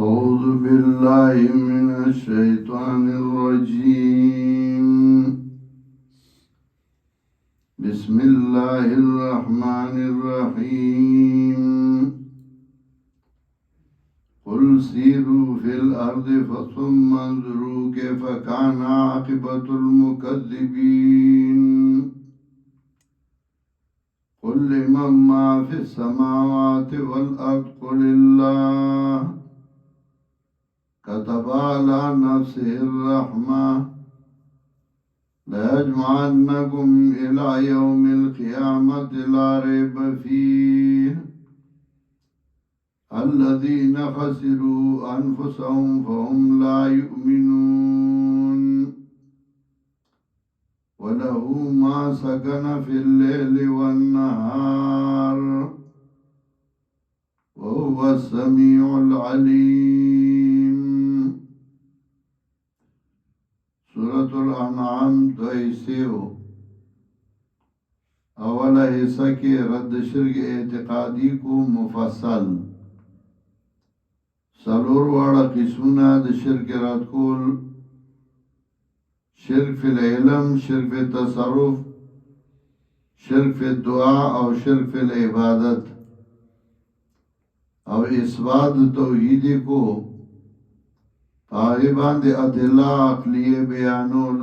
أعوذ بالله من الشيطان الرجيم. بسم الله الرحمن الرحيم. قل سيروا في الأرض ثم انظروا كيف كان عاقبة المكذبين. قل لمن ما في السماوات والأرض قل الله كتب على نفسه الرحمة ليجمعنكم إلى يوم القيامة لا ريب فيه الذين خسروا أنفسهم فهم لا يؤمنون. وله ما سكن في الليل والنهار وهو السميع العليم. سورة الانعام 2 اولا حصہ کی رد شرک اعتقادی کو مفصل سلور واړه قسمونه د شرک رد کول: شرک فی العلم، شرک فی التصرف، شرک فی الدعاء او شرک فی العبادت. او اثبات توحید کو غالبان دی ادلہ عقلیه بیانول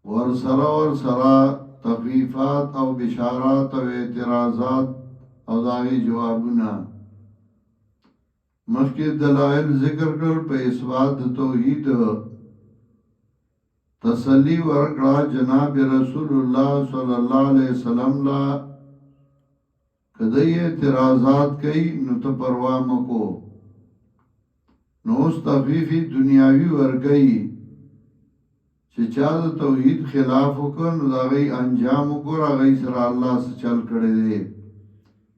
ورسرا تخفیفات او بشارات او اعتراضات او داغی جوابونا. مخکې دلائل ذکر کړل په اثبات توحید تسلی ورکړه جناب رسول الله صلی الله علیه وسلم لا کدی اعتراضات کئی نو ته پروا مکو، نو اس تخفیفی دنیاوی ورگئی چه چا دا توحید خلاف وکر نو دا غی انجام وکر آغی سر اللہ سے چل کرده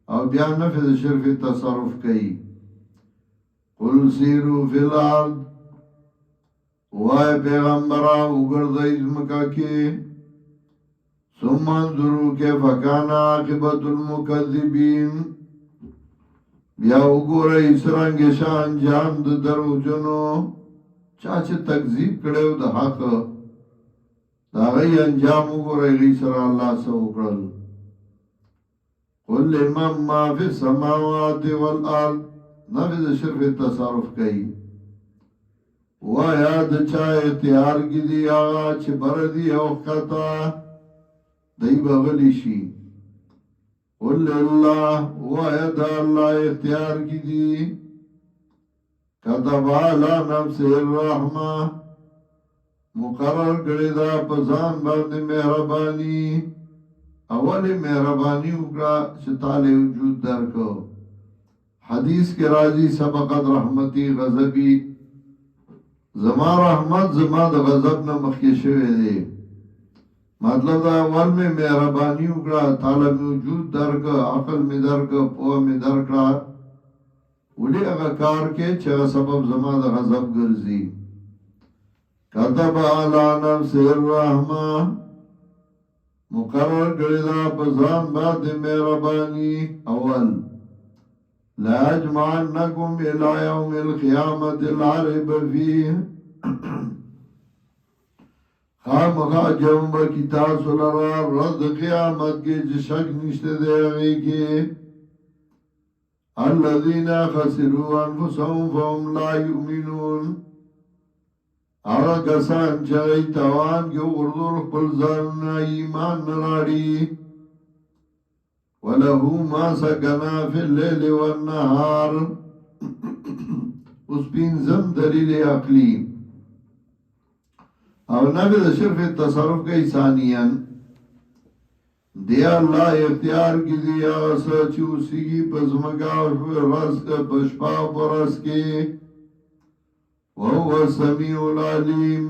او بیا نفذ شرف تصرف کئی. قل سیرو فی الارض، وای پیغمبرہ اگردائی زمکا کی، ثم انظروا كيف كان عاقبة المكذبين، بیا وګورئ څرنګه شان انجام د دروغجنو چا چې تکذیب کړو د حق دا غي انجام وګورئ غي سره الله سو وکړل. قل لمن ما في السماوات والارض، نفذ شرف تصرف کوي. وایا د چا اختیار کې دی هغه چې بر دی او خطا دی بغلی شي. قل اللہ وعد اللہ اختیار کی دی کتب علی نفس الرحمہ مقرر کردہ پزان باند مہربانی. اولی مہربانی اکرا شتال وجود درکو. حدیث کے راضی سبقت رحمتی غضبی، زما رحمت زما د غضب نه مخکې شوی دی. مطلب دا اول میں مہربانی اکڑا، تعالی میں وجود درکا، عقل میں درکا، پوہ میں درکا، ولی اگا کار کے چگہ سبب زمان دا غضب گرزی. کتب علی نفس الرحمہ مقرر کردہ پزان بعد مہربانی. اول لا اجمعنکم الى یوم القیامت لا ریب فیہ، خامخا جمع کی تاسو لرا رد قیامت کے جشک نشتے دے گئی کے الذین خسروا انفسهم فهم لا یؤمنون، آغا کسان چاہی توان کے اردو خپل ځانونه ایمان نراڑی. وَلَهُ مَا سَكَنَا فِي اللَّيْلِ وَالنَّهَارِ. اس پینزم دلیل عقلی. او نبی دا شرف تصرف کئی ثانیاً دی اللہ اختیار کی دی آسا چوسی کی پزمکا رس کا پشپا پرس کے وہو سمیع العلیم.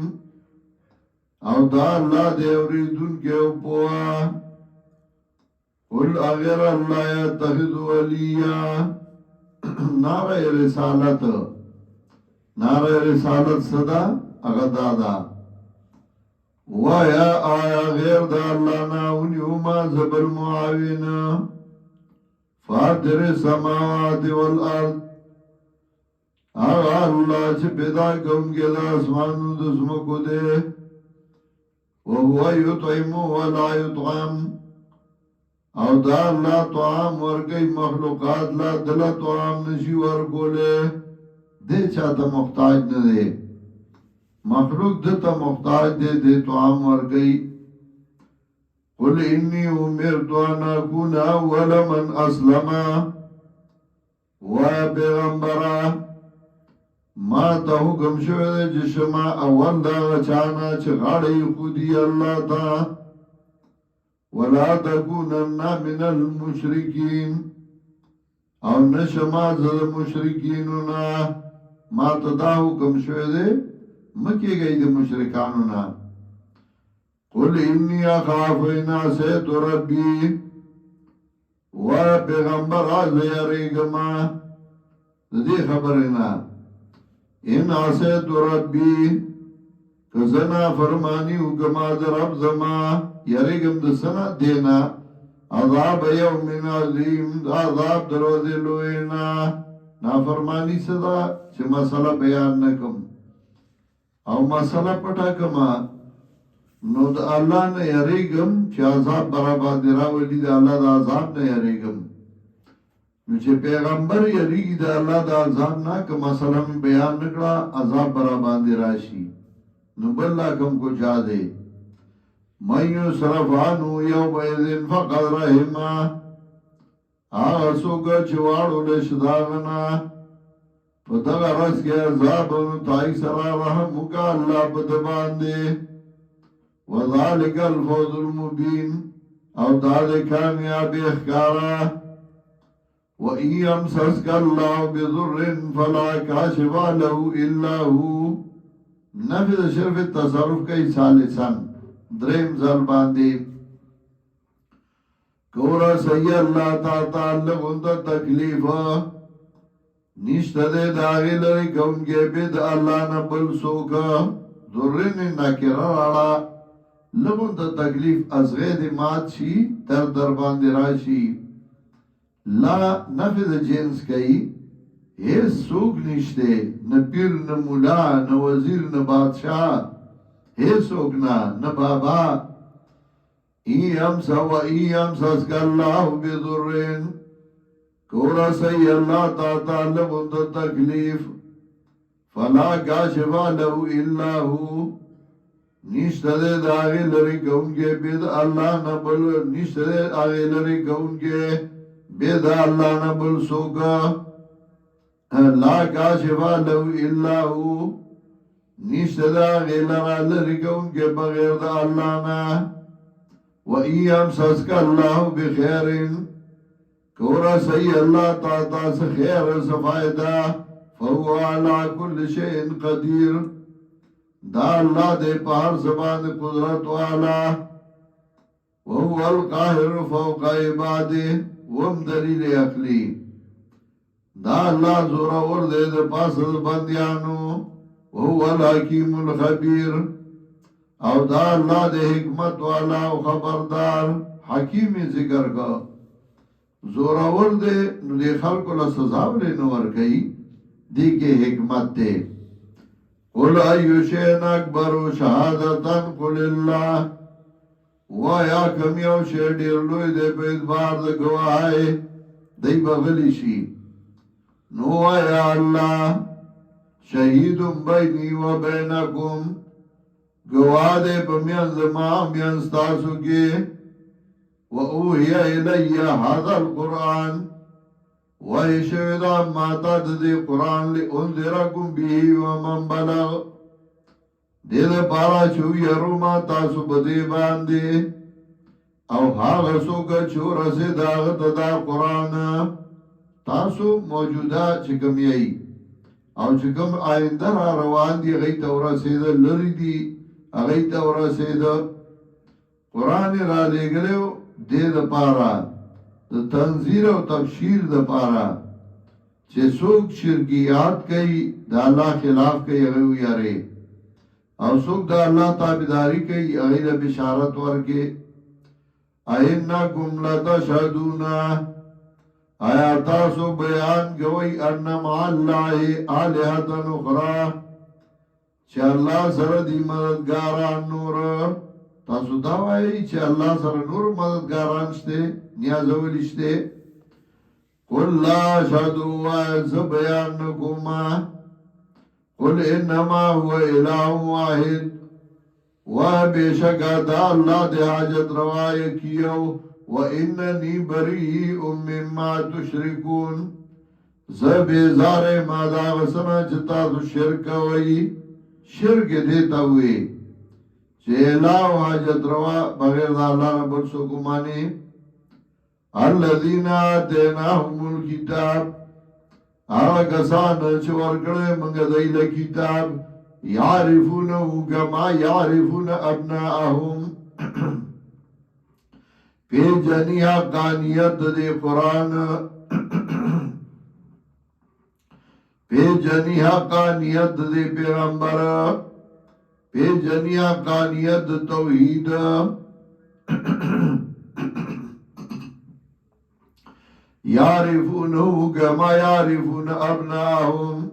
او دا اللہ دے اوریدن کے اپوا. قل اغیر اللہ یتخذ ولیا، نعرہ رسالت صدا اغدادا. وایا آیا غیر دا اللہ ناونیو ما زبر معاوین فاتر السماوات والارض، آغا اللہ چه پیدا کونگی دا اسمانو دا زمکو دے وهو یطعم ولا یطعم او دا اللہ طعام ورکی مخلوقات لا دل طعام نشی ورکولے دے چاہتا محتاج نہ دے مخلوق دتا محتاج دے دے طعام ورکی قل انی امرت ان اکون اول من اسلم و پیغمبرا ما تا حکم شوه دے جشما اول دا غچانا چه غاڑی خودی اللہ تا ولا تکونن من المشرکین او نشما زد مشرکینونا ما تا دا حکم شوه دے مکی گئی دے مشرکانونا قل انی اخاف ان عصیت ربی و پیغمبر آز یریگما دی خبرنا ان عصیت ربی کزنا فرمانی حکما در رب زما یریگم دسنا دینا عذاب یوم عظیم عذاب دروز لوینا نافرمانی صدا چه مسئلہ بیان نکم او مسئلہ پٹا کما نو دا اللہ نه یریگم چه عذاب برابا دیراولی دا اللہ دا عذاب نه یریگم نو چه پیغمبر یریگی دا اللہ دا عذاب نا که مسئلہ میں بیان نکڑا عذاب برابا دیراشی نو بلا کم کو جا دے من یصرف عنو یوم ایذن فقد رحمہ آغا سوگا چوارو لشداغنا پتغا رس کے عذاب انو تائی سرا رحمو کا اللہ پتبان دے وذالک الفوز المبین او داد کامیاب اخکارا وَإِن يَمْسَسْكَ اللَّهُ بِضُرٍّ فَلَا كَاشِفَ لَهُ إِلَّا هُوَ نفذ شرف تصرف کئی ثالثاً درم ذل باندے کورا سی اللہ تا تعلق انتا تکلیف نشت دے داغی لئی کونگے بید اللہ نبل سوکا ذرن نکر راڑا لگن تا تکلیف از غید مات شی تر در باندی راشی لا نفذ جنس کئی ایس سوک نشتے نہ پیر نہ مولا نہ وزیر نہ بادشاہ ایس سوک نہ بابا ایمسا و ایمسا سک اللہ بذرین کورا سی اللہ تا تعلق انتا تکلیف فلا کاشفا لہو الا ہو نشتہ دے داغی لری کونگے بید اللہ نبل نشتہ دے آغی لری کونگے بید اللہ نبل سوکا لا کاشفا لہو الا ہو نشتہ دے آغی لری کونگے بغیر دا اللہ نا وَإِن يَمْسَسْكَ اللَّهُ بِخَيْرٍ کورا سی اللہ تا سے خیر سفائدہ فَهُوَ عَلَى كُلِّ شَيْءٍ قَدِيرٍ دا اللہ دے پہر زبان قدرت والا وَهُوَ الْقَاهِرُ فَوْقَ عِبَادِهِ وَم دلیل اقلی دا اللہ زورور دے دے پاس بندیانو وَهُوَ الْحَكِيمُ الْخَبِيرُ او دا اللہ دے حکمت والا و خبردار حکیم ذکر کا زورور دے دے خلق اللہ سزاو لے نور کئی دی کے حکمت دے قل ایو شین اکبر و شہادتن قل اللہ وایا کمیو شیڈیر لوی دے پید بار دے گواہے دی بغلی شی نو آیا اللہ شہیدم بینی و بینکم گواہ دے پمین زمان مین ستاسو کے وَأُوحِيَ إِلَيَّ هَذَا الْقُرْآنِ وَإِشْهِدَ مَا تَدْدِ قُرْآنِ لِأُنذِرَكُمْ بِهِ وَمَنْ بَلَغَ دید پارا چو یروما تاسو بدی باندے او حاغسو کا چو رسی داغت دا قرآن تاسو موجودہ چکم یئی او چکم آئندر روان دی غی تورا سیدہ لری دی اغی تورا سیدہ قرآن را لے گلیو دے دا پارا دا تنظیر و تبشیر دا پارا چه سوک شرکیات کئی دا اللہ خلاف کئی اغیو یارے او سوک دا اللہ تابداری کئی اغیل بشارت ورکے اینکم لتشہدونا آیا تاسو بیان کوي ان مع الله الہۃ اخرى چې الله سره دی مددګاران نور تاسو دا وایي چې الله سره نور مددګاران شته نیازول شته قل لا شهدوا وزبيان نکوما قل انما هو اله واحد وبشکا دا اللہ دے حاجت روائی کیو واننی بریء مما تشرکون زبیزار مادا وسنا چتا تو شرک وئی شرک دیتا ہوئی چه الہ و حاجت روا بغیر دا اللہ رب السکو مانے الذین آتیناهم الکتاب آغا کسان چه ورکڑے منگا دیل کتاب یعرفونه کما یعرفون ابناءهم پی جنی حقانیت دے قرآن پی جنی حقانیت دے پیغمبر پی جنی حقانیت توحید یعرفونه کما یعرفون ابناءهم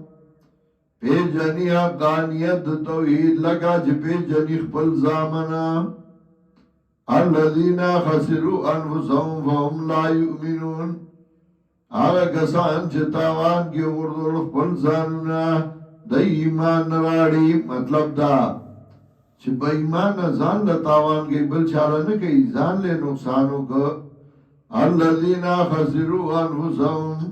پی جنی حقانیت توحید لگا جی پی جنی خپل زامنا الذین خسروا انفسهم فهم لا یؤمنون آغا کسان چه تاوان کی غردول خپل زانونا دا ایمان نراڑی مطلب دا چه با ایمان زان لتاوان کی بل چالا نکی زان لے نقصانو کا الذین خسروا انفسهم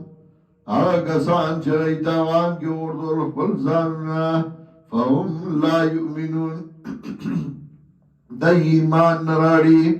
آغا کسان چرئی تاوان کی اردو رخبل زاننا فهم لا یؤمنون دا ایمان نراڑی